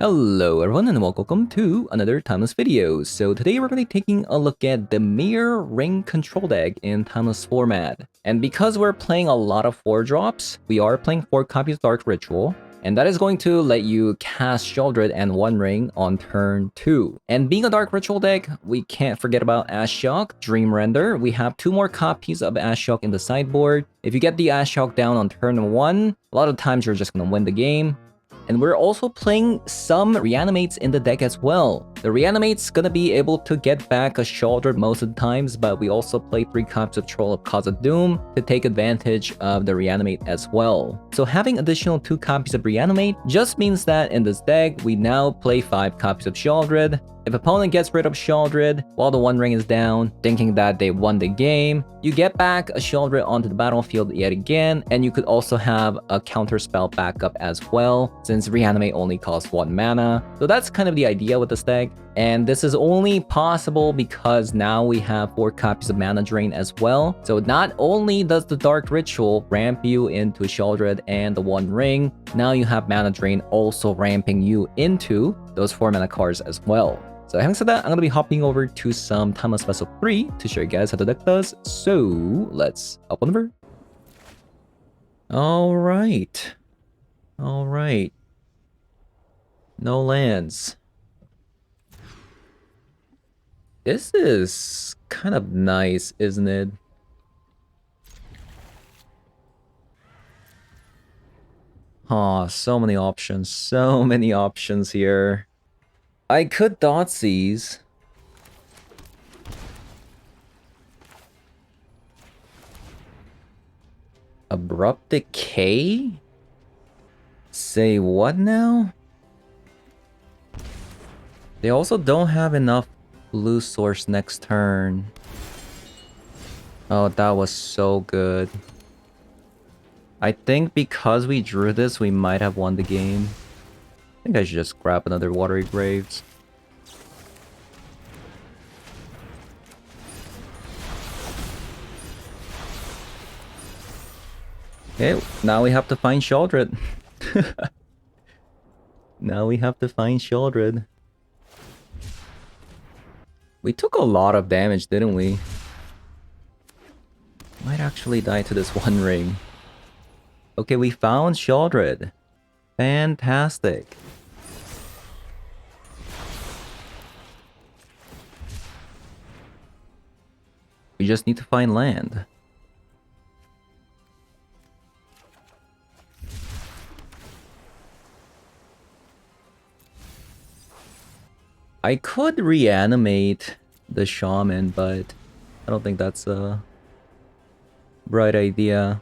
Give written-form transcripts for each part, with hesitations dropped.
Hello everyone and welcome to another Timeless video. So today we're going to be taking a look at the Dimir ring control deck in Timeless format. And because we're playing a lot of 4-drops, we are playing 4 copies of Dark Ritual. And that is going to let you cast Sheoldred and 1 ring on turn 2. And being a Dark Ritual deck, we can't forget about Ashiok, Dream Render. We have 2 more copies of Ashiok in the sideboard. If you get the Ashiok down on turn 1, a lot of times you're just going to win the game. And we're also playing some Reanimates in the deck as well. The Reanimate's gonna be able to get back a Sheoldred most of the times, but we also play 3 copies of Troll of Cause of Doom to take advantage of the Reanimate as well. So having additional 2 copies of Reanimate just means that in this deck, we now play 5 copies of Sheoldred. If opponent gets rid of Sheoldred while the 1 ring is down, thinking that they won the game, you get back a Sheoldred onto the battlefield yet again, and you could also have a counter spell backup as well, since Reanimate only costs 1 mana. So that's kind of the idea with this deck. And this is only possible because now we have 4 copies of Mana Drain as well. So not only does the Dark Ritual ramp you into Sheoldred and the 1 ring, now you have Mana Drain also ramping you into those 4 mana cards as well. So having said that, I'm going to be hopping over to some Timeless Vessel 3 to show you guys how the deck does. So let's hop on over. Alright. Alright. No lands. This is kind of nice, isn't it? Aw, so many options. So many options here. I could Thoughtseize. Abrupt Decay? Say what now? They also don't have enough blue source next turn. Oh, that was so good. I think because we drew this, we might have won the game. I think I should just grab another Watery Graves. Okay, now we have to find Sheoldred. Now we have to find Sheoldred. We took a lot of damage, didn't we? Might actually die to this 1 ring. Okay, we found Sheoldred. Fantastic. We just need to find land. I could reanimate the shaman, but I don't think that's a bright idea.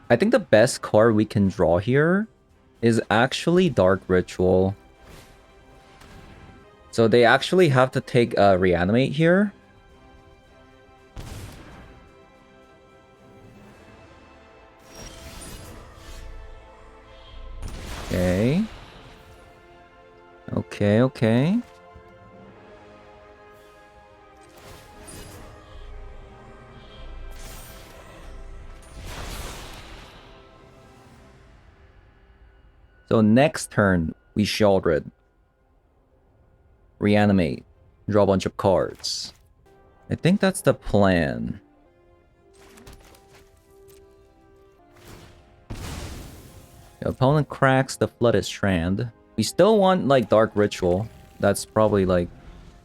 I think the best card we can draw here is actually Dark Ritual. So they actually have to take a reanimate here. Okay. Okay. So next turn, we Sheoldred. Reanimate. Draw a bunch of cards. I think that's the plan. The opponent cracks the Flooded Strand. We still want, like, Dark Ritual. That's probably, like,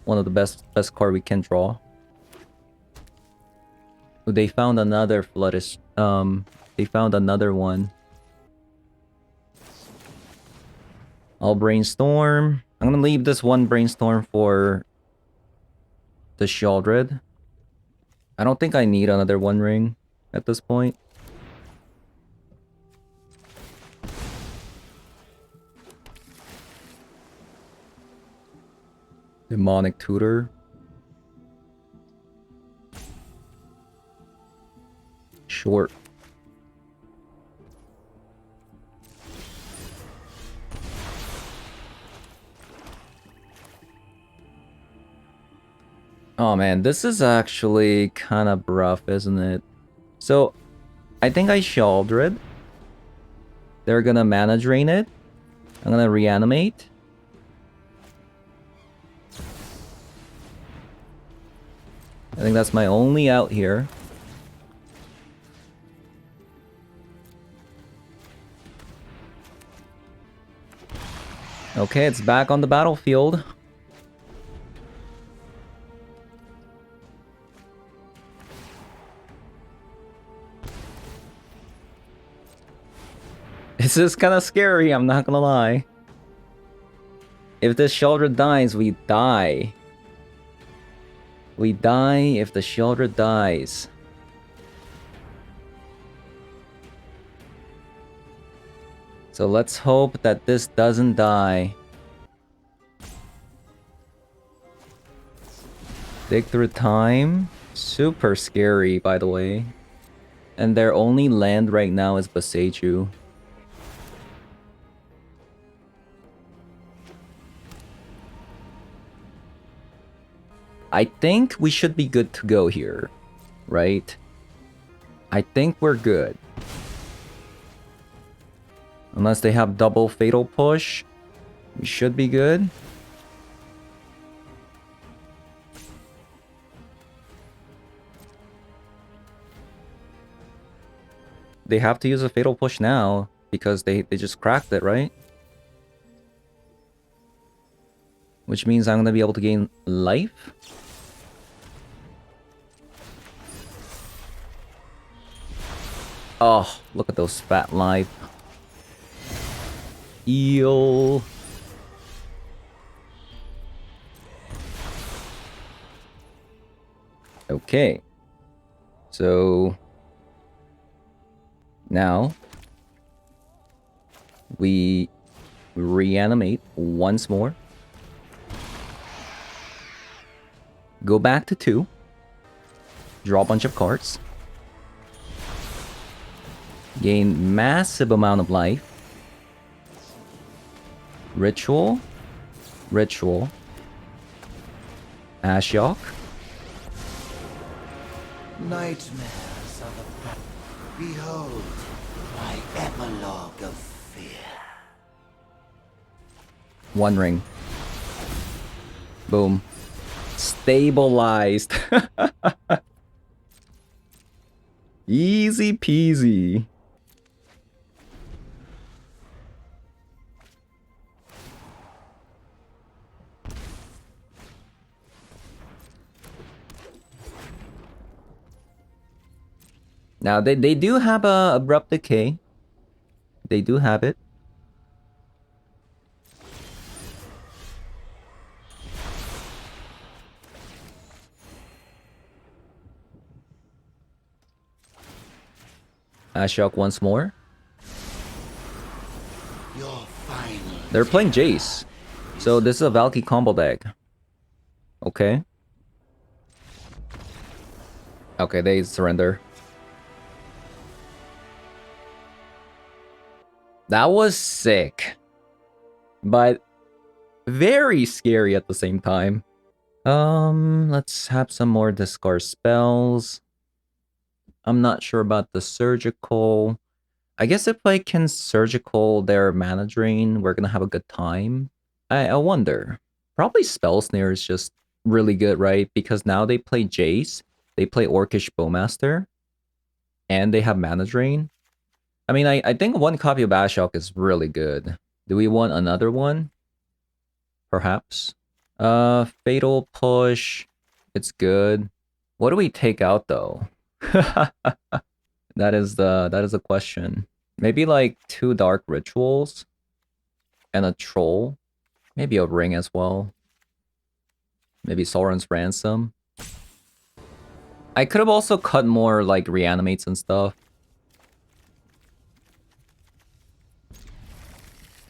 one of the best card we can draw. They found another Flooded... They found another one. I'll Brainstorm. I'm gonna leave this 1 Brainstorm for the Sheoldred. I don't think I need another 1 ring at this point. Demonic Tutor. Short. Oh man, this is actually kind of rough, isn't it? So, I think I Sheoldred. They're gonna mana drain it. I'm gonna reanimate. I think that's my only out here. Okay, it's back on the battlefield. This is kind of scary, I'm not gonna lie. If this Sheoldred dies, we die. We die if the Sheoldred dies. So let's hope that this doesn't die. Dig through time. Super scary, by the way. And their only land right now is Boseiju. I think we should be good to go here, right? I think we're good. Unless they have double fatal push, we should be good. They have to use a fatal push now because they just cracked it, right? Which means I'm gonna be able to gain life. Oh, look at those fat life. Eel. Okay. So now we reanimate once more. Go back to 2. Draw a bunch of cards. Gain massive amount of life. Ritual. Ritual. Ashiok. Nightmares of the past. Behold, my epilogue of fear. One ring. Boom. Stabilized. Easy peasy. Now, they do have a abrupt decay. They do have it. Ashiok once more. They're playing Jace. So this is a Valky combo deck. Okay. Okay, they surrender. That was sick. But very scary at the same time. Let's have some more discard spells. I'm not sure about the surgical. I guess if I can surgical their mana drain, we're gonna have a good time. I wonder. Probably Spell Snare is just really good, right? Because now they play Jace, they play Orcish Bowmaster, and they have mana drain. I mean, I think one copy of Ashiok is really good. Do we want another one? Perhaps. Fatal Push. It's good. What do we take out though? That is the question. Maybe like 2 Dark Rituals and a Troll. Maybe a Ring as well. Maybe Sovereign's Ransom. I could have also cut more like reanimates and stuff.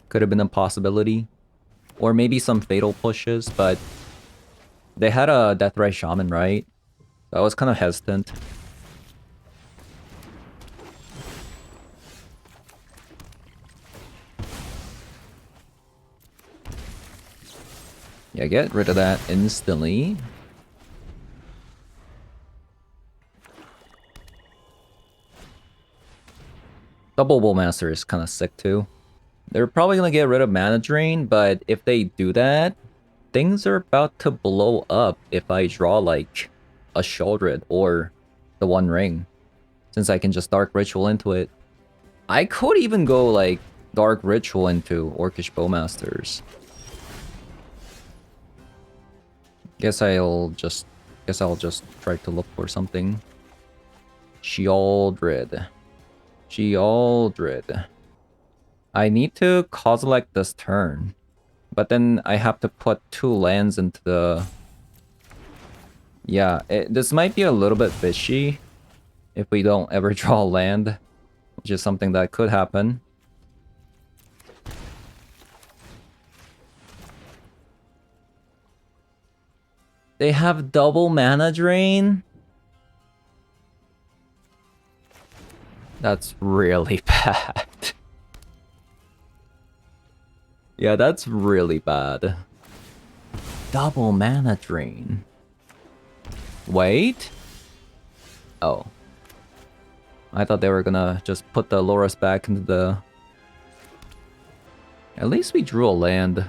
Could have been a possibility. Or maybe some fatal pushes, but they had a Deathray Shaman, right? So I was kind of hesitant. Yeah, get rid of that instantly. Double Bowmaster is kind of sick too. They're probably gonna get rid of mana drain, but if they do that, things are about to blow up if I draw like a Sheoldred or the One Ring, since I can just Dark Ritual into it. I could even go like Dark Ritual into Orcish Bowmasters. Guess I'll just try to look for something. Sheoldred. Sheoldred. I need to Kozilek this turn. But then I have to put 2 lands into the... Yeah, this might be a little bit fishy if we don't ever draw a land, which is something that could happen. They have double mana drain? That's really bad. Yeah, that's really bad. Double mana drain. Wait. Oh. I thought they were gonna just put the Loras back into the... At least we drew a land.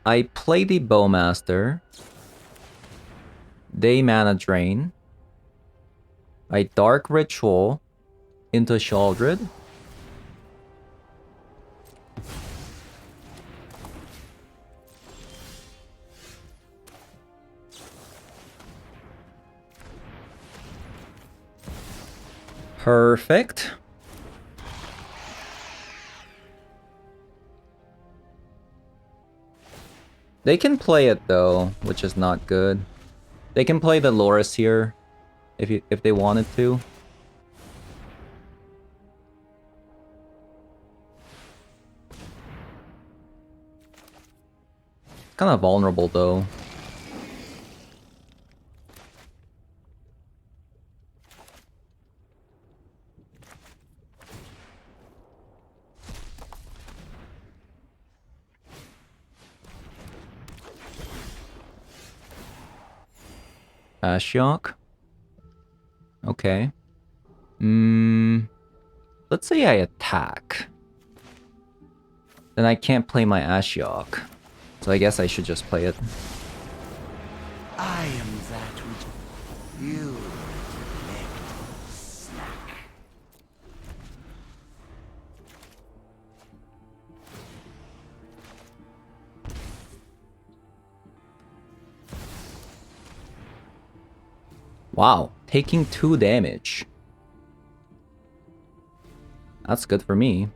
I play the Bowmaster. They mana drain. I Dark Ritual into Sheoldred. Perfect. They can play it though, which is not good. They can play the Loras here if they wanted to. Kind of vulnerable though. Ashiok. Okay. Let's say I attack. Then I can't play my Ashiok. So I guess I should just play it. I am that which you neglect, snack. Wow, taking 2 damage. That's good for me.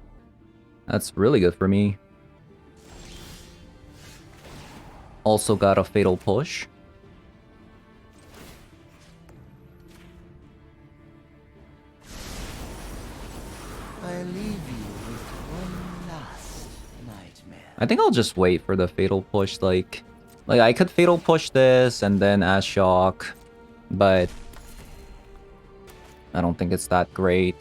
That's really good for me. Also got a Fatal Push. I leave you with one last nightmare. I think I'll just wait for the Fatal Push, like I could Fatal Push this and then Ashiok, but I don't think it's that great.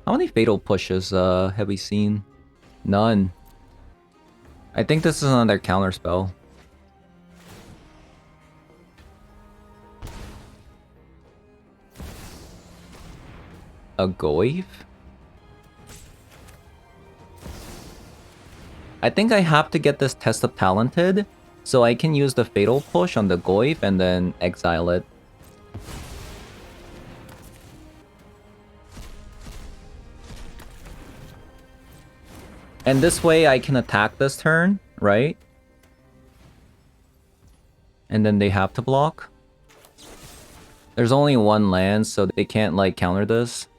How many Fatal Pushes have we seen? None. I think this is another counter spell. A Goyf? I think I have to get this Test of Talented, so I can use the Fatal Push on the Goyf and then exile it. And this way I can attack this turn, right? And then they have to block. There's only 1 land, so they can't like counter this.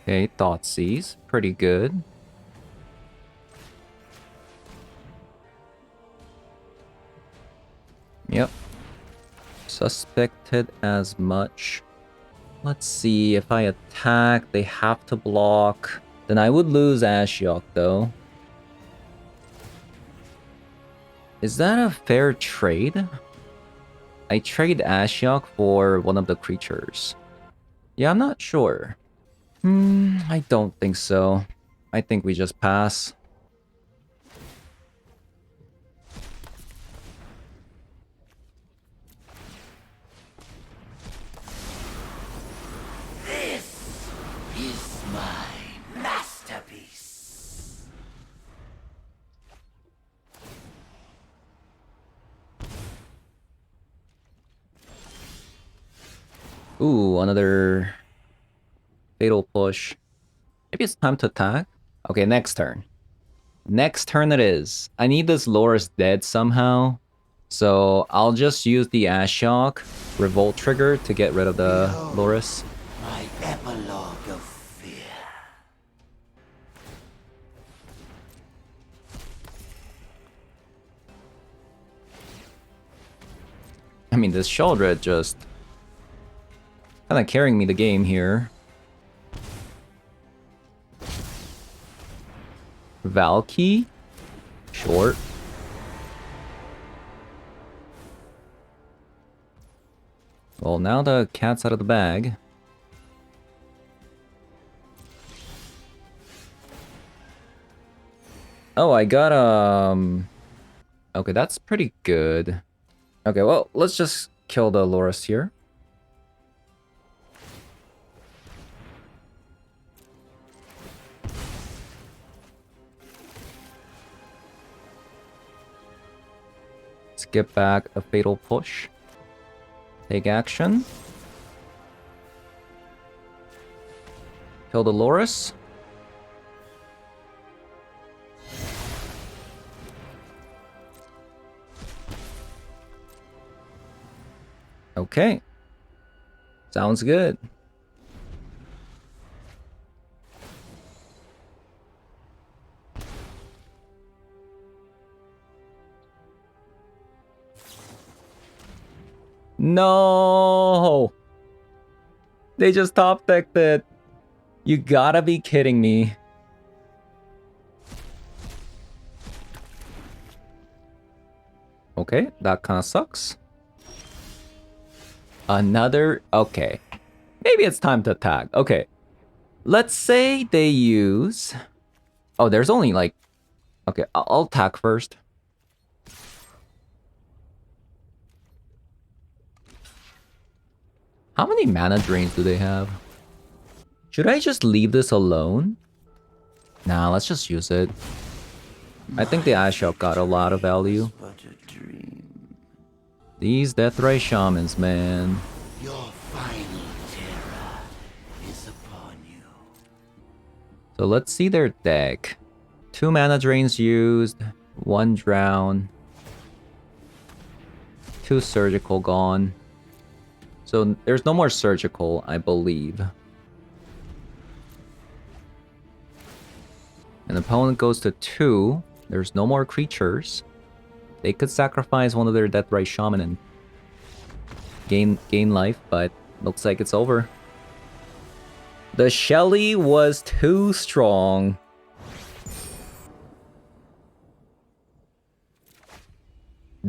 Okay, Thoughtseize. Pretty good. Yep. Suspected as much. Let's see, if I attack, they have to block. Then I would lose Ashiok though. Is that a fair trade? I trade Ashiok for one of the creatures. Yeah, I'm not sure. I don't think so. I think we just pass. This is my masterpiece. Ooh, another fatal push. Maybe it's time to attack? Okay, next turn. Next turn it is. I need this Loris dead somehow. So I'll just use the Ashiok Revolt trigger to get rid of the Behold, Loris. my epilogue of fear. I mean, this Sheoldred just kind of carrying me the game here. Valky? Short. Well, now the cat's out of the bag. Oh, I got, okay, that's pretty good. Okay, well, let's just kill the Loris here. Skip back a fatal push. Take action. Kill the Loris. Okay. Sounds good. No! They just top decked it. You gotta be kidding me. Okay, that kind of sucks. Another... Okay. Maybe it's time to attack. Okay. Let's say they use... Oh, there's only like... Okay, I'll attack first. How many mana drains do they have? Should I just leave this alone? Nah, let's just use it. I think the Ashiok got a lot of value. But a dream. These Deathray Shamans, man. Your final terror is upon you. So let's see their deck. 2 mana drains used, 1 drown, 2 surgical gone. So there's no more surgical, I believe. An opponent goes to 2. There's no more creatures. They could sacrifice one of their Deathray Shaman and gain life, but looks like it's over. The Shelly was too strong.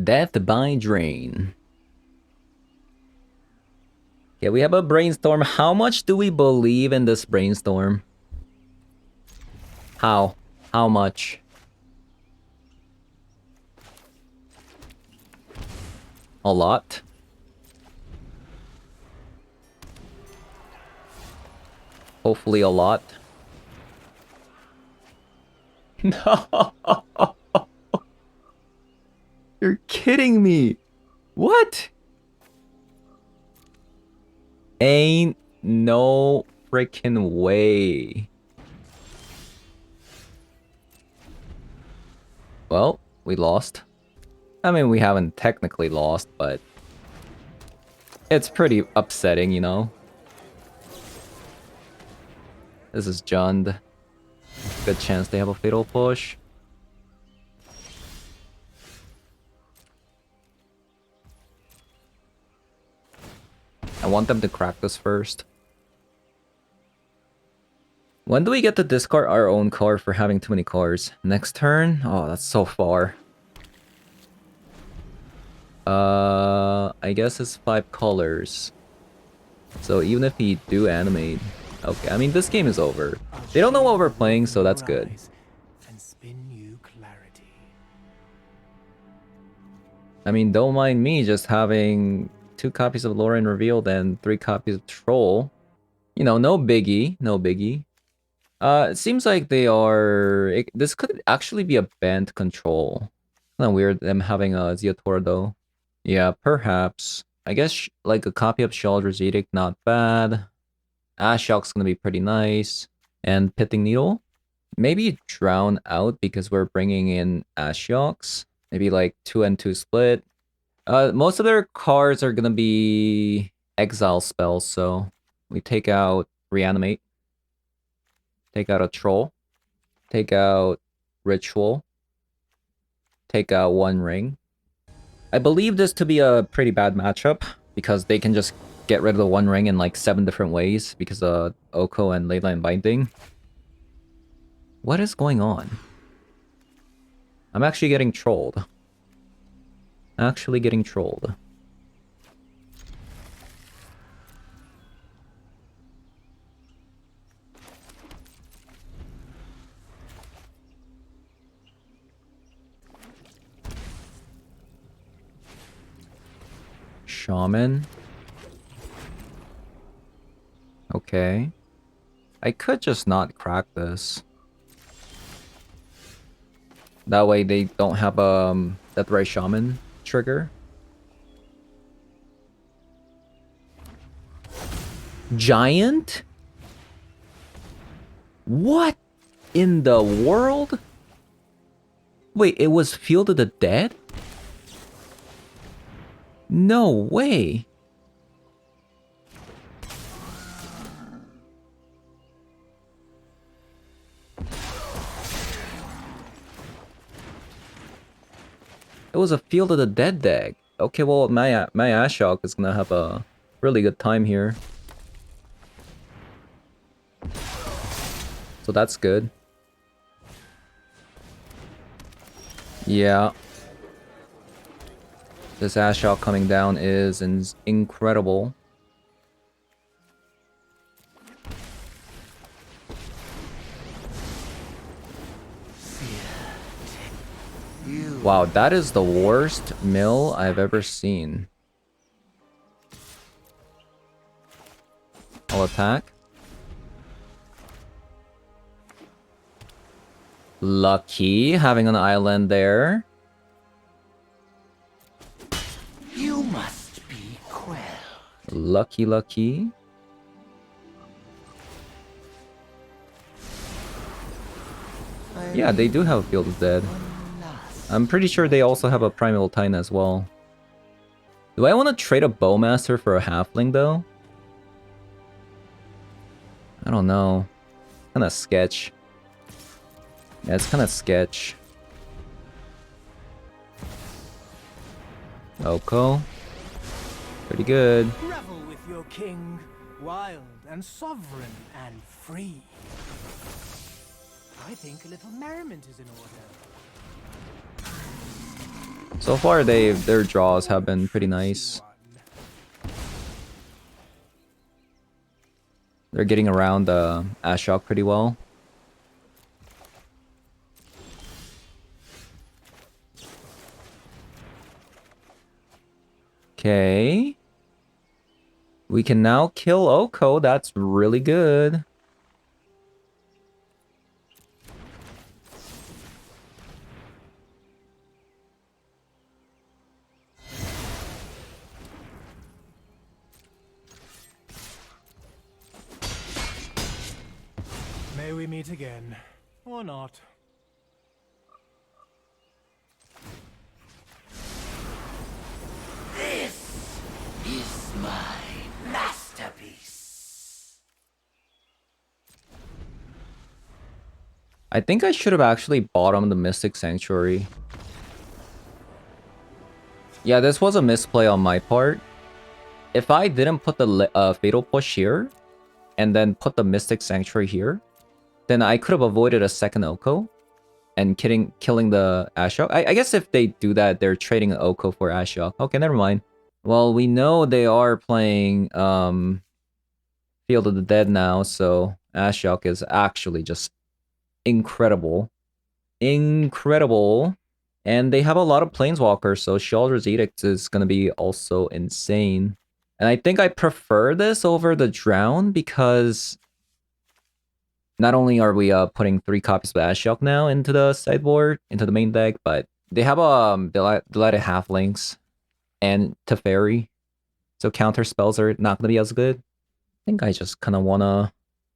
Death by Drain. Okay, we have a brainstorm. How much do we believe in this brainstorm? How? How much? A lot. Hopefully a lot. No! You're kidding me! What? Ain't no freaking way. Well, we lost. I mean, we haven't technically lost, but it's pretty upsetting, you know? This is Jund. Good chance they have a fatal push. I want them to crack this first. When do we get to discard our own card for having too many cards? Next turn? Oh, that's so far. I guess it's 5 colors. So even if he do animate... Okay, I mean, this game is over. They don't know what we're playing, so that's good. And spin you clarity. I mean, don't mind me just having 2 copies of Lauren Revealed and 3 copies of Troll. You know, no biggie, no biggie. It seems like they are... this could actually be a banned control. Kinda weird them having a Ziatora though. Yeah, perhaps. I guess like a copy of Sheldre's Edict, not bad. Ashock's gonna be pretty nice. And Pitting Needle? Maybe Drown Out because we're bringing in Ashocks. Maybe like 2 and 2 split. Most of their cards are gonna be exile spells, so we take out Reanimate. Take out a Troll. Take out Ritual. Take out 1 Ring. I believe this to be a pretty bad matchup because they can just get rid of the 1 Ring in like 7 different ways because of Oko and Leyline Binding. What is going on? I'm actually getting trolled. Actually getting trolled. Shaman. Okay. I could just not crack this. That way they don't have Deathray Shaman trigger. Giant? What in the world? Wait, it was Field of the Dead? No way. It was a Field of the Dead deck. Okay, well, my Ashok is gonna have a really good time here. So that's good. Yeah. This Ashok coming down is incredible. Wow, that is the worst mill I've ever seen. I'll attack. Lucky having an island there. You must be quelled. Lucky. Yeah, they do have a Field of Dead. I'm pretty sure they also have a Primal Titan as well. Do I want to trade a Bowmaster for a Halfling though? I don't know. Kinda sketch. Yeah, it's kinda sketch. Oko. Pretty good. Revel with your king, wild and sovereign and free. I think a little merriment is in order. So far, their draws have been pretty nice. They're getting around Ashok pretty well. Okay. We can now kill Oko. That's really good. May we meet again, or not. This is my masterpiece. I think I should have actually bottomed the Mystic Sanctuary. Yeah, this was a misplay on my part. If I didn't put the Fatal Push here, and then put the Mystic Sanctuary here, then I could have avoided a second Oko. and killing the Ashok. I guess if they do that, they're trading Oko for Ashok. Okay, never mind. Well, we know they are playing Field of the Dead now, so Ashok is actually just incredible. Incredible. And they have a lot of Planeswalkers, so Sheoldred's Edict is going to be also insane. And I think I prefer this over the Drown because not only are we putting 3 copies of Ashok now into the sideboard, into the main deck, but they have Delighted Halflings and Teferi. So counter spells are not going to be as good. I think I just kind of want to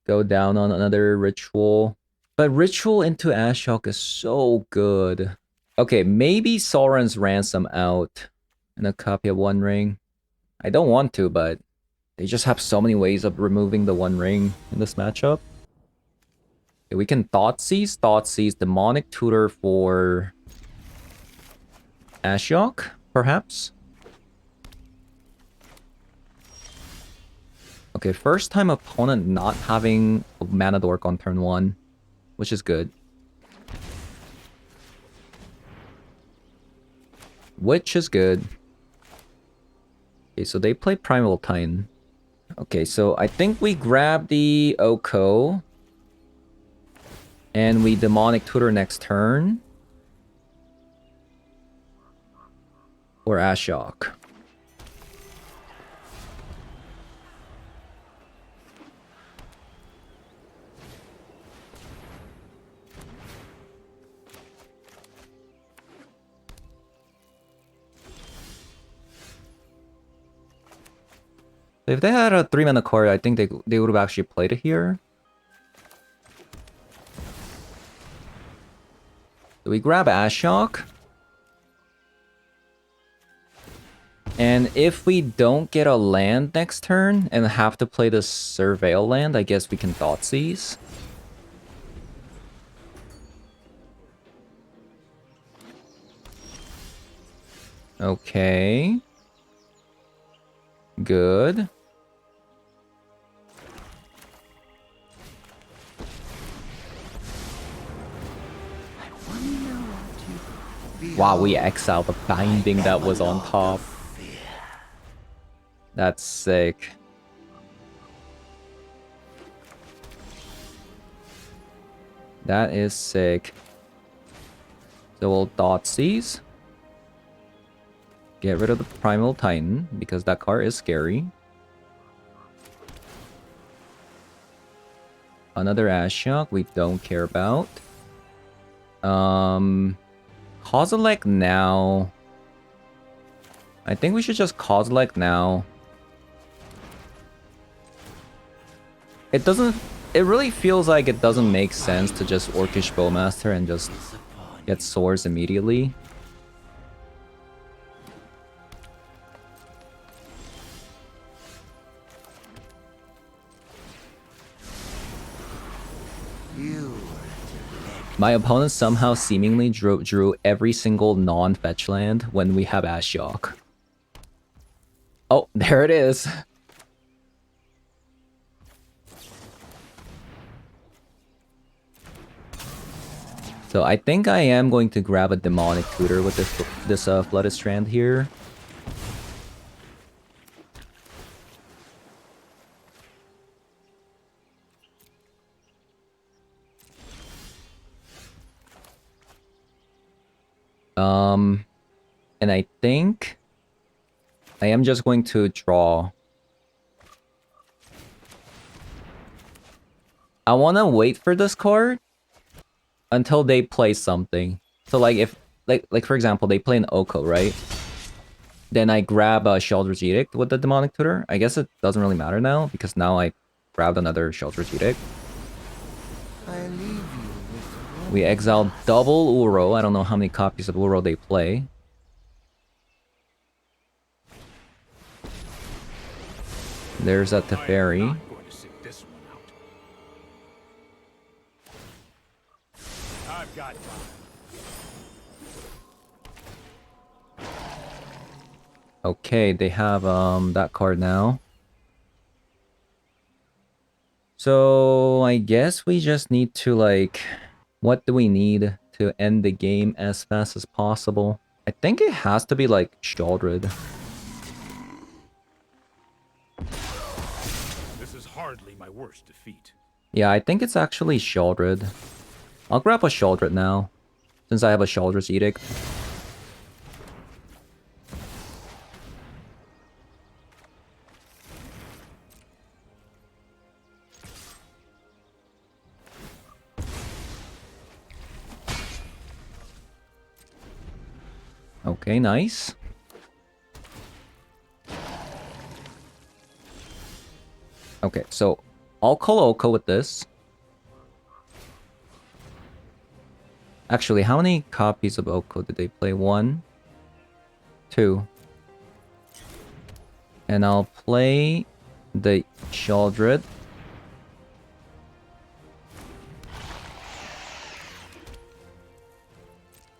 go down on another Ritual. But Ritual into Ashok is so good. Okay, maybe Soren's Ransom out and a copy of One Ring. I don't want to, but they just have so many ways of removing the One Ring in this matchup. Okay, we can Thoughtseize, Demonic Tutor for Ashok, perhaps? Okay, first time opponent not having a Mana Dork on turn 1, which is good. Which is good. Okay, so they play Primal Titan. Okay, so I think we grab the Oko. And we Demonic Tutor next turn. Or Ashok. If they had a 3-mana card, I think they would have actually played it here. So we grab Ashok. And if we don't get a land next turn and have to play the Surveil land, I guess we can Thoughtseize. Okay. Good. Wow, we exiled the binding that was on top. That's sick. That is sick. So we'll Thoughtseize. Get rid of the Primal Titan, because that card is scary. Another Ashok we don't care about. Kozilek now. I think we should just Kozilek now. It really feels like it doesn't make sense to just Orcish Bowmaster and just get swords immediately. My opponent somehow seemingly drew every single non-fetch land when we have Ashok. Oh, there it is. So I think I am going to grab a Demonic Tutor with this Flooded Strand here. And I think I am just going to draw. I want to wait for this card until they play something. So like if like for example they play an Oko, right? Then I grab a Sheoldred's Edict with the Demonic Tutor. I guess it doesn't really matter now because now I grabbed another Sheoldred's Edict. We exile double Uro. I don't know how many copies of Uro they play. There's a Teferi. Okay, they have that card now. So I guess we just need to like, what do we need to end the game as fast as possible. I think it has to be like Shaldred. This is hardly my worst defeat. Yeah, I think it's actually Shaldred. I'll grab a Shaldred now, since I have a Shaldred's Edict. Okay, nice. Okay, so I'll call Oko with this. Actually, how many copies of Oko did they play? 1, 2. And I'll play the Shaldred.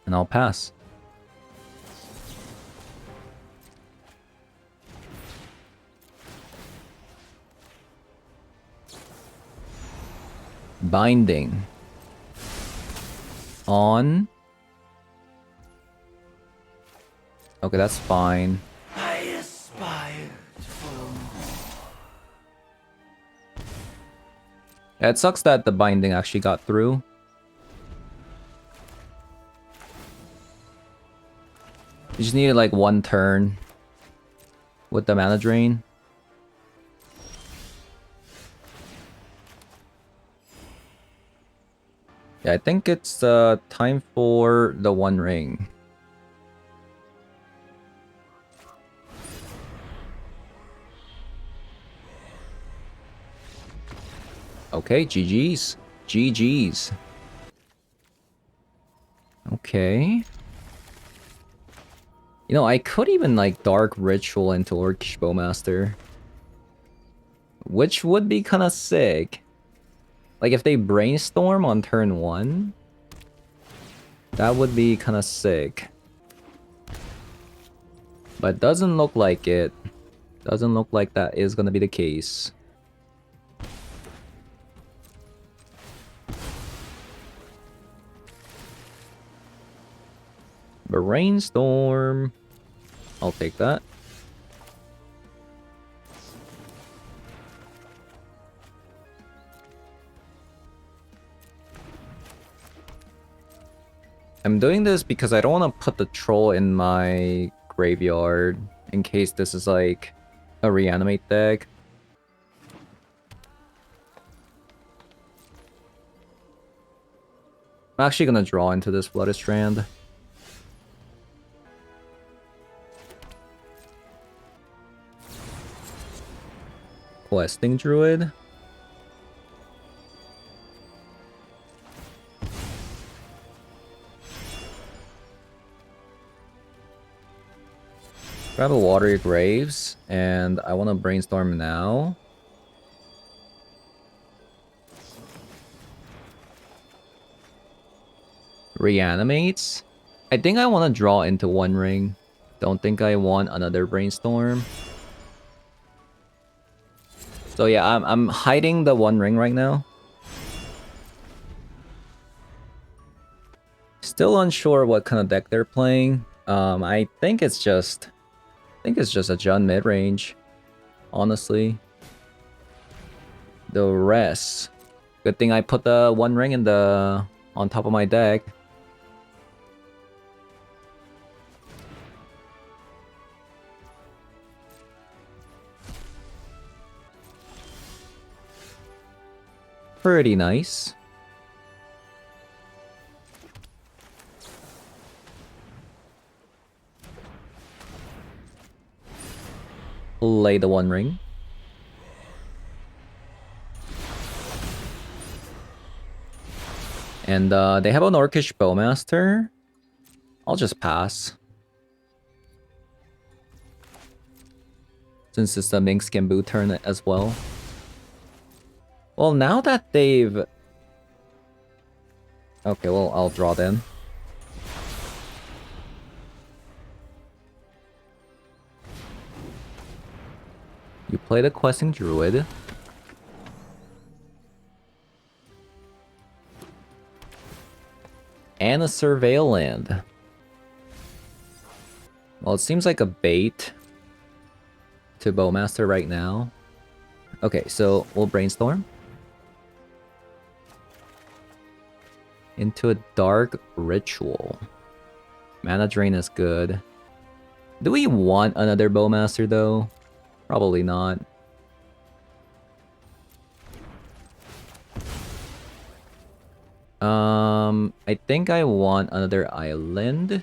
And I'll pass. Binding. On. Okay, that's fine. I aspired for more. Yeah, it sucks that the binding actually got through. You just needed like 1 turn with the mana drain. Yeah, I think it's time for the One Ring. Okay, GG's. GG's. Okay. You know, I could even like Dark Ritual into Orcish Bowmaster. Which would be kind of sick. Like if they Brainstorm on turn 1. That would be kind of sick. But doesn't look like it. Doesn't look like that is gonna be the case. Brainstorm. I'll take that. I'm doing this because I don't want to put the troll in my graveyard in case this is like a reanimate deck. I'm actually gonna draw into this Blooded Strand. Questing Druid. Grab a Watery Graves, and I want to Brainstorm now. Reanimates. I think I want to draw into One Ring. Don't think I want another Brainstorm. So yeah, I'm hiding the One Ring right now. Still unsure what kind of deck they're playing. I think it's just a Jund mid-range, honestly. The rest. Good thing I put the One Ring in the on top of my deck. Pretty nice. Play the One Ring. And they have an Orcish Bowmaster. I'll just pass. Since it's the Minx Gambu turn as well. Well, now that they've... Okay, well, I'll draw then. You play the Questing Druid. And a Surveil land. Well, it seems like a bait to Bowmaster right now. Okay, so we'll Brainstorm. Into a Dark Ritual. Mana Drain is good. Do we want another Bowmaster though? Probably not. I think I want another island.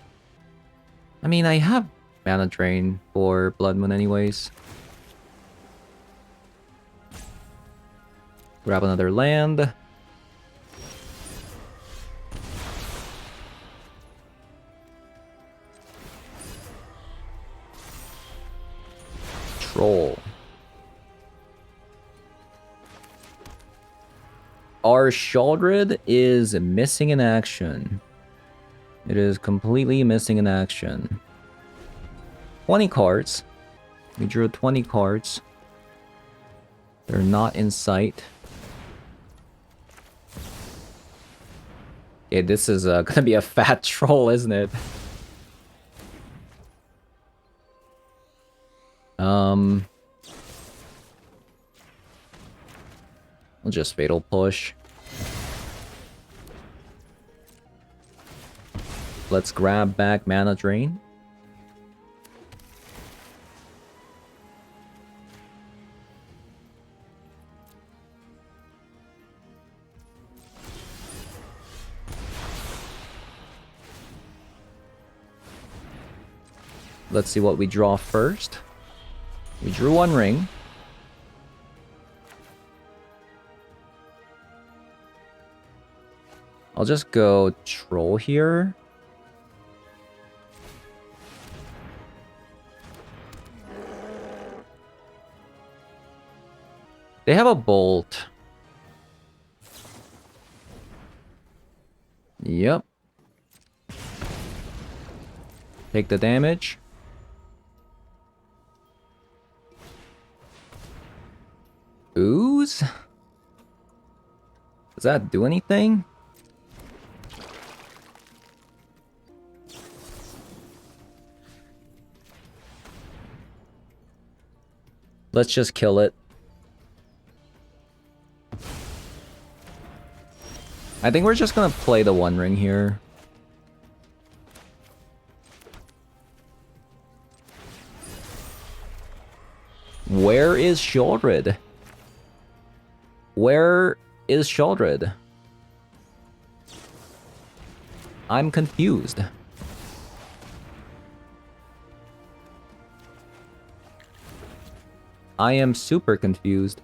I mean, I have Mana Drain for Blood Moon anyways. Grab another land. Troll. Our Shaldred is missing in action. It is completely missing in action. 20 cards. We drew 20 cards. They're not in sight. Okay, this is gonna be a fat troll, isn't it? We'll just Fatal Push. Let's grab back Mana Drain. Let's see what we draw first. We drew one ring. I'll just go Troll here. They have a Bolt. Yep. Take the damage. Ooze? Does that do anything? Let's just kill it. I think we're just gonna play the One Ring here. Where is Shaldred? Where is Shaldred? I'm confused. I am super confused.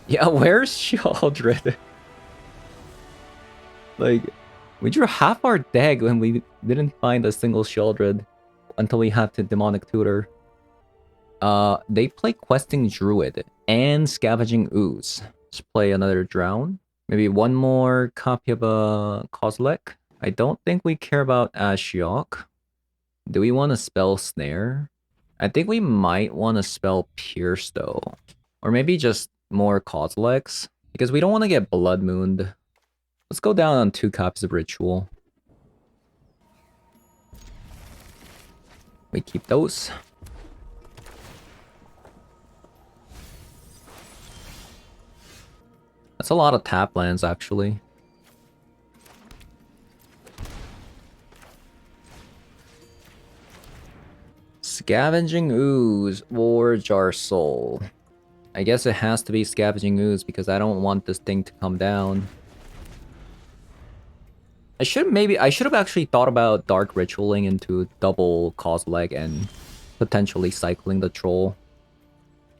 Yeah, where's Shaldred? Like, we drew half our deck when we didn't find a single Shaldred until we had to Demonic Tutor. They play Questing Druid and Scavenging Ooze. Let's play another Drown. Maybe one more copy of a Kozilek. I don't think we care about Ashiok. Do we want to spell Snare? I think we might want to spell Pierce though. Or maybe just more Kozileks. Because we don't want to get Blood Mooned. Let's go down on 2 copies of Ritual. We keep those. That's a lot of tap lands, actually. Scavenging Ooze or Jar Soul. I guess it has to be Scavenging Ooze because I don't want this thing to come down. I should have actually thought about Dark Ritualing into double Kozilek and potentially cycling the Troll.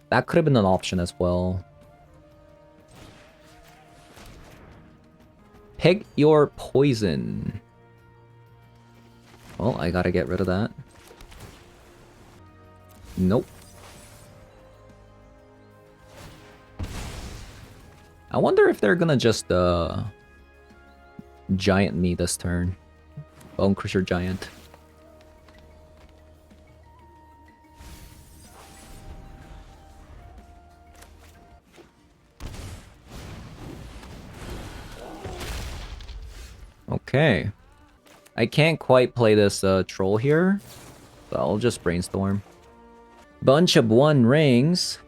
That could have been an option as well. Pick your poison. Well, I gotta get rid of that. Nope. I wonder if they're gonna just Giant me this turn. Bone Crusher Giant. Okay. I can't quite play this troll here, so I'll just brainstorm. Bunch of 1 rings.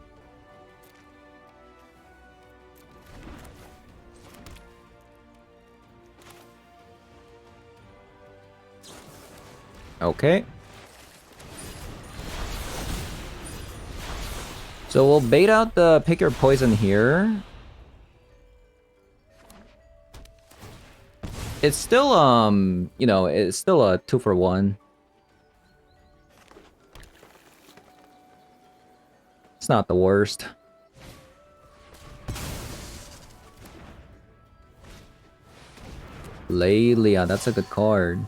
Okay. So we'll bait out the pick your poison here. It's still, you know, it's still a 2 for 1. It's not the worst. LAKEY, that's a good card.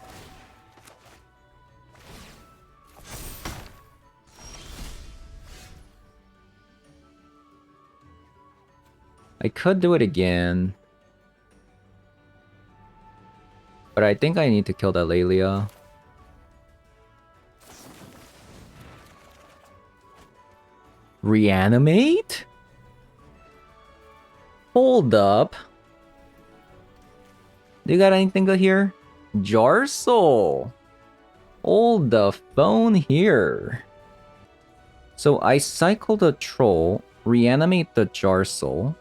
I could do it again. But I think I need to kill that LAKEY. Reanimate? Hold up. Do you got anything good here? Jarsel. Hold the phone here. So I cycle the troll, reanimate the Jarsel.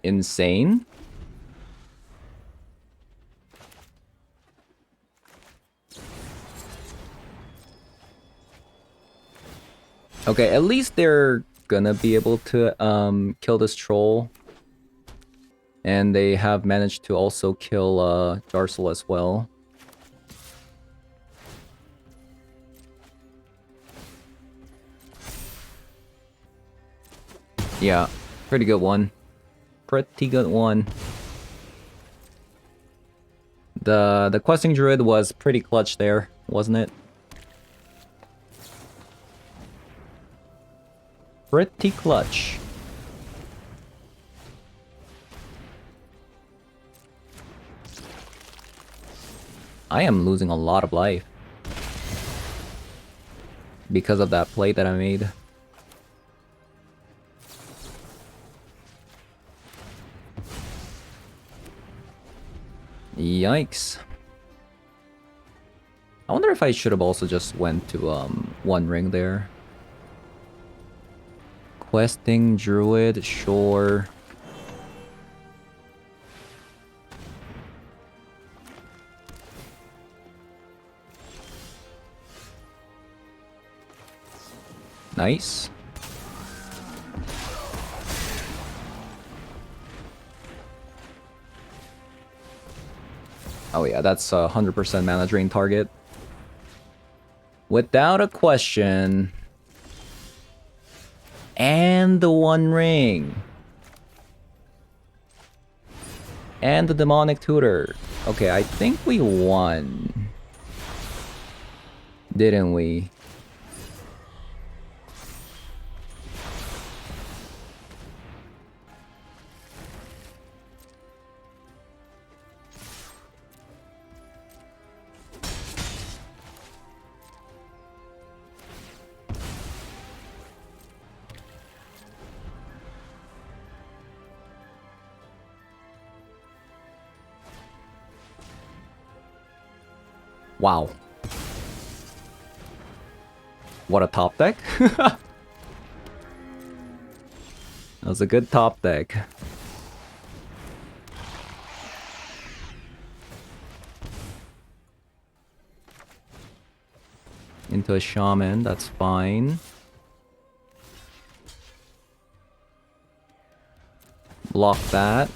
Insane. Okay, at least they're gonna be able to kill this troll. And they have managed to also kill Jarsel as well. Yeah, pretty good one. Pretty good one. The questing druid was pretty clutch there, wasn't it? Pretty clutch. I am losing a lot of life because of that play that I made. Yikes. I wonder if I should have also just went to 1 ring there. Questing druid, sure. Nice. Oh yeah, that's a 100% mana drain target. Without a question. And the 1 ring. And the demonic tutor. Okay, I think we won. Didn't we? Wow. What a top deck. That was a good top deck. Into a shaman, that's fine. Block that.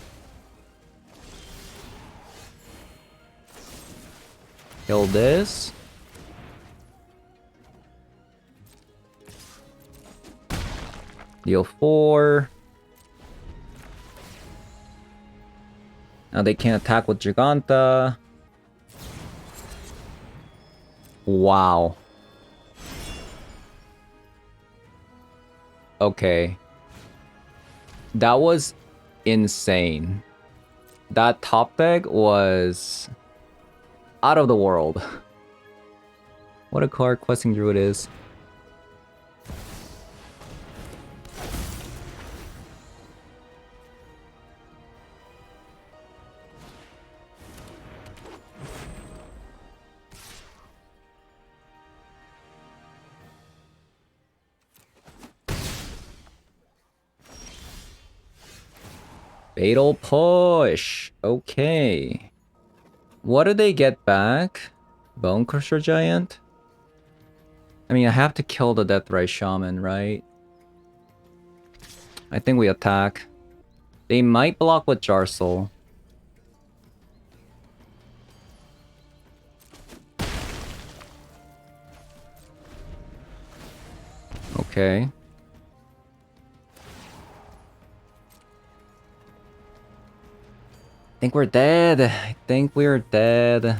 Kill this. Deal 4. Now they can't attack with Giganta. Wow. Okay. That was insane. That top deck was out of the world. What a card Questing Druid is. Fatal Push. Okay. What do they get back? Bone Crusher Giant? I mean, I have to kill the Deathrise Shaman, right? I think we attack. They might block with Jarsoul. Okay. I think we're dead. I think we're dead.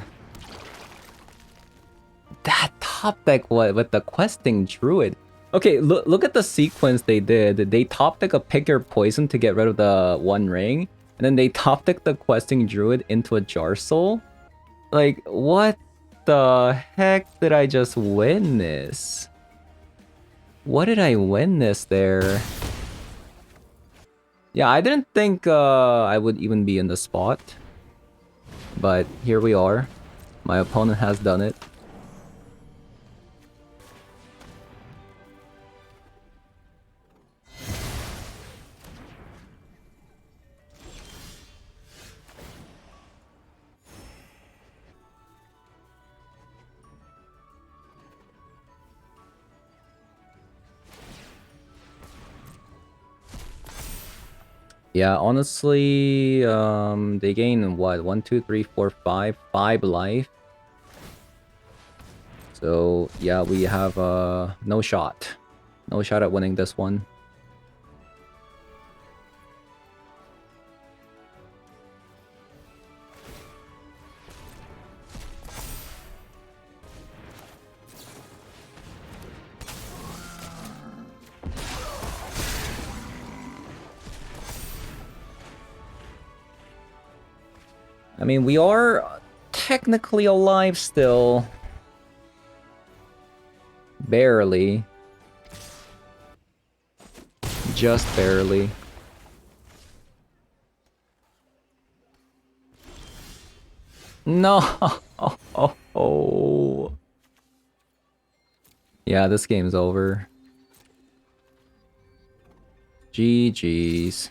That top deck with the Questing Druid. Okay, look at the sequence they did. They top deck a Pick Your Poison to get rid of the One Ring. And then they top deck the Questing Druid into a Jarsoul. Like, what the heck did I just witness? What did I witness there? Yeah, I didn't think I would even be in the spot. But here we are. My opponent has done it. Yeah, honestly, they gain what? 1, 2, 3, 4, 5, 5 life. So yeah, we have no shot. No shot at winning this one. I mean, we are technically alive still. Barely. Just barely. No! Yeah, this game's over. GG's.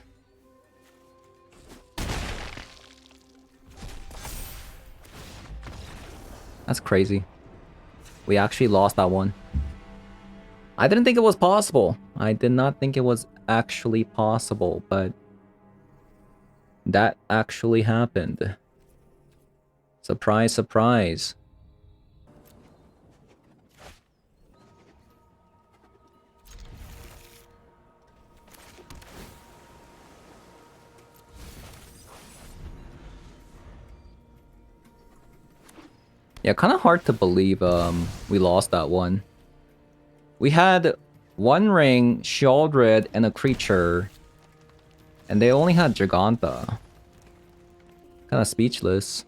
That's crazy. We actually lost that one. I didn't think it was possible. I did not think it was actually possible, but that actually happened. Surprise, surprise. Yeah, kind of hard to believe we lost that one. We had one ring, Sheoldred, and a creature. And they only had Giganta. Kind of speechless.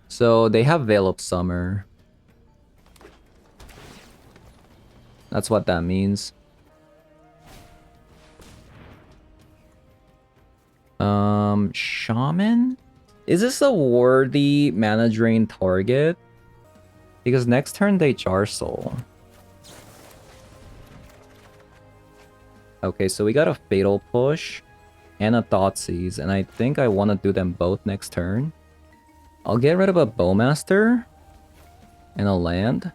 So they have Veil of Summer. That's what that means. Shaman? Is this a worthy mana drain target? Because next turn they Jarsoul. Okay, so we got a Fatal Push and a Thoughtseize, and I think I want to do them both next turn. I'll get rid of a Bowmaster and a land.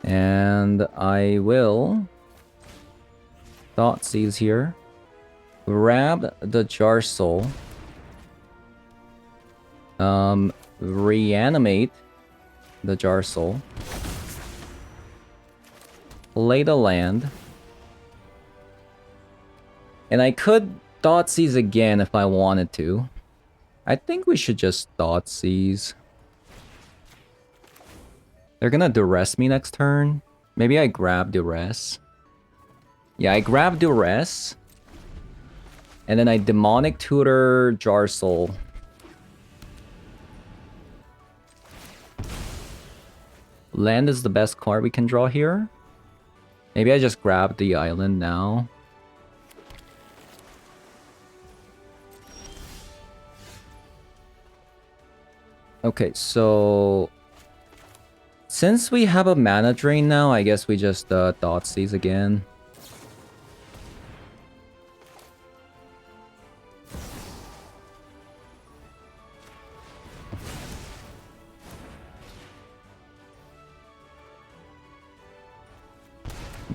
And I will Thoughtseize here. Grab the Jarsoul. Reanimate the Jarsoul. Play the land. And I could Thoughtseize again if I wanted to. I think we should just Thoughtseize. They're gonna Duress me next turn. Maybe I grab Duress. Yeah, I grab Duress. And then I Demonic Tutor Jar Soul. Land is the best card we can draw here. Maybe I just grab the island now. Okay, so... Since we have a mana drain now, I guess we just Thoughtseize again.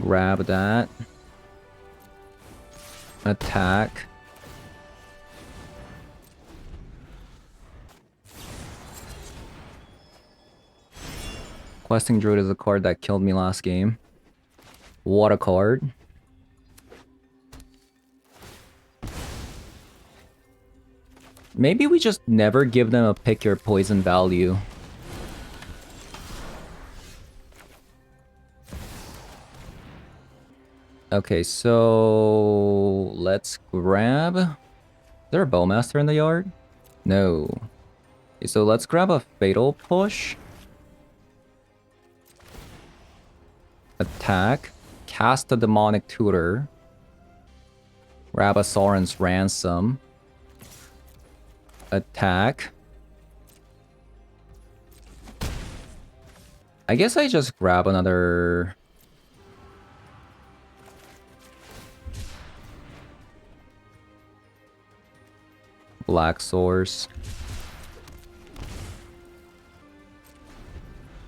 Grab that. Attack. Questing Druid is a card that killed me last game. What a card. Maybe we just never give them a pick your poison value. Okay, so let's grab... Is there a Bowmaster in the yard? No. Okay, so let's grab a Fatal Push. Attack. Cast a Demonic Tutor. Grab a Sauron's Ransom. Attack. I guess I just grab another... Black Source.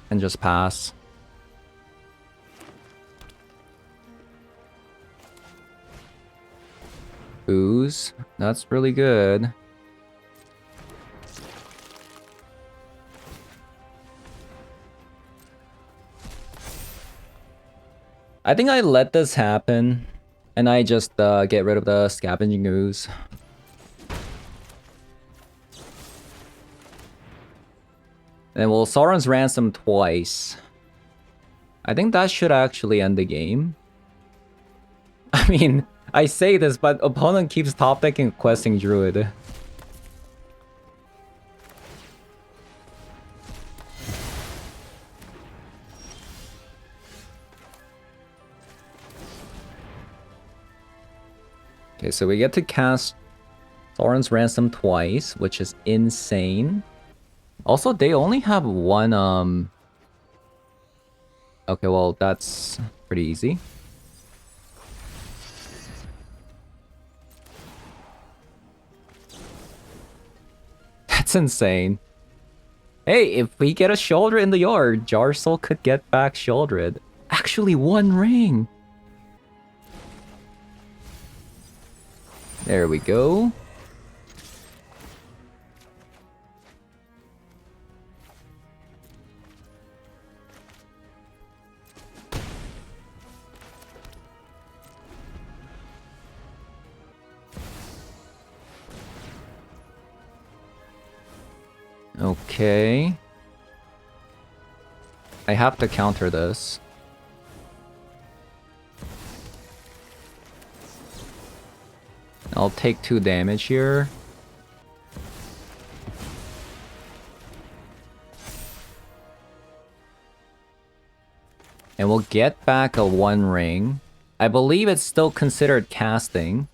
And just pass. Ooze. That's really good. I think I let this happen. And I just get rid of the Scavenging Ooze. And we'll Sauron's Ransom twice. I think that should actually end the game. I mean, I say this, but opponent keeps top decking Questing Druid. Okay, so we get to cast Sauron's Ransom twice, which is insane. Also, they only have one, Okay, well, that's pretty easy. That's insane. Hey, if we get a Sheoldred in the yard, Jar Soul could get back Sheoldred. Actually, one ring! There we go. Okay. I have to counter this. I'll take 2 damage here. And we'll get back a 1 ring. I believe it's still considered casting.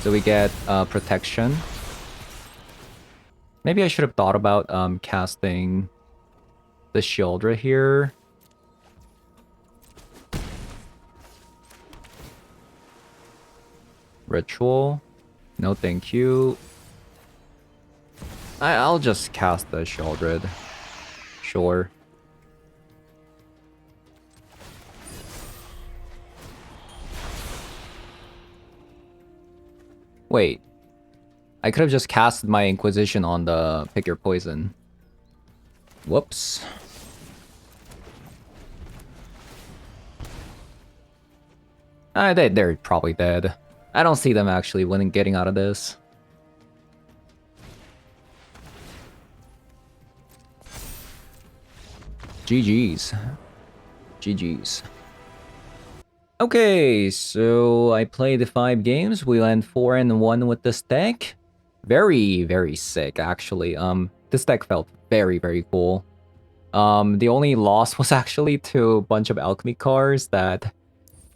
So we get protection. Maybe I should have thought about casting the Sheoldred here. Ritual. No thank you. I'll just cast the Sheoldred. Sure. Wait. I could have just casted my Inquisition on the Pick Your Poison. Whoops. They're probably dead. I don't see them actually getting out of this. GG's. GG's. Okay, so I played 5 games. We went 4-1 with this deck. Very, very sick, actually. This deck felt very, very cool. The only loss was actually to a bunch of alchemy cards that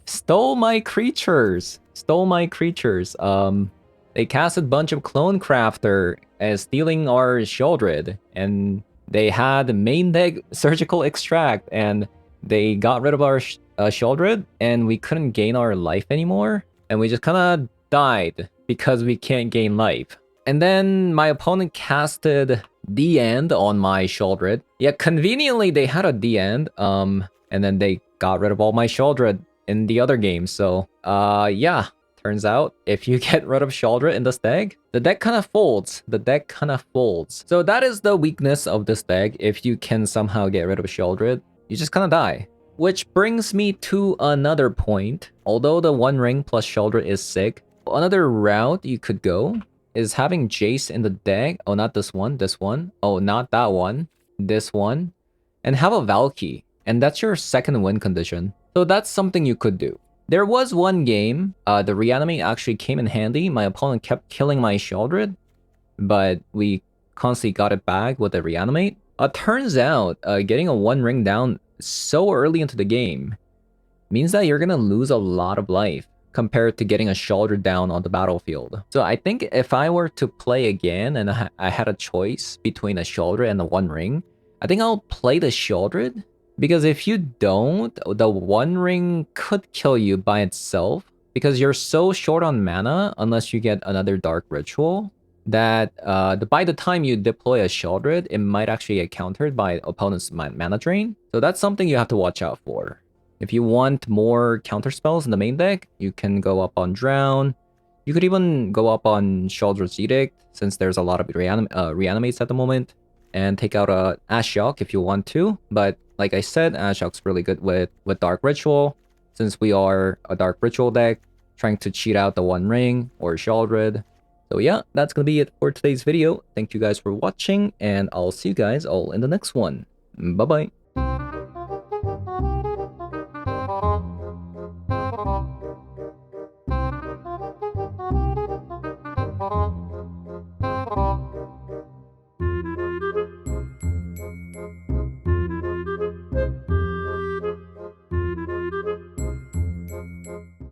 stole my creatures. They casted a bunch of Clone Crafter as stealing our Sheoldred, and they had main deck Surgical Extract, and they got rid of our Sheoldred, and we couldn't gain our life anymore, and we just kind of died because we can't gain life. And then my opponent casted the end on my Sheoldred. Yeah, conveniently they had a the end, and then they got rid of all my Sheoldred in the other game. So, yeah. Turns out, if you get rid of Sheoldred in this deck, the deck kind of folds. So that is the weakness of this deck. If you can somehow get rid of Sheoldred, you just kind of die. Which brings me to another point. Although the One Ring plus Sheoldred is sick, another route you could go is having Jace in the deck. Oh, not this one, this one. Oh, not that one, this one. And have a Valky. And that's your second win condition. So that's something you could do. There was one game, the Reanimate actually came in handy. My opponent kept killing my Sheoldred, but we constantly got it back with the Reanimate. Turns out, getting a One Ring down so early into the game means that you're gonna lose a lot of life compared to getting a Sheoldred down on the battlefield. So I think if I were to play again and I had a choice between a Sheoldred and the One Ring, I think I'll play the Sheoldred. Because if you don't, the One Ring could kill you by itself. Because you're so short on mana, unless you get another Dark Ritual, that by the time you deploy a Sheoldred, it might actually get countered by opponent's mana drain. So that's something you have to watch out for. If you want more counter spells in the main deck, you can go up on Drown. You could even go up on Sheoldred's Edict, since there's a lot of reanimates at the moment. And take out a Ashiok if you want to, but like I said, Ashiok's really good with Dark Ritual, since we are a Dark Ritual deck, trying to cheat out the One Ring or Sheoldred. So yeah, that's gonna be it for today's video. Thank you guys for watching, and I'll see you guys all in the next one. Bye-bye.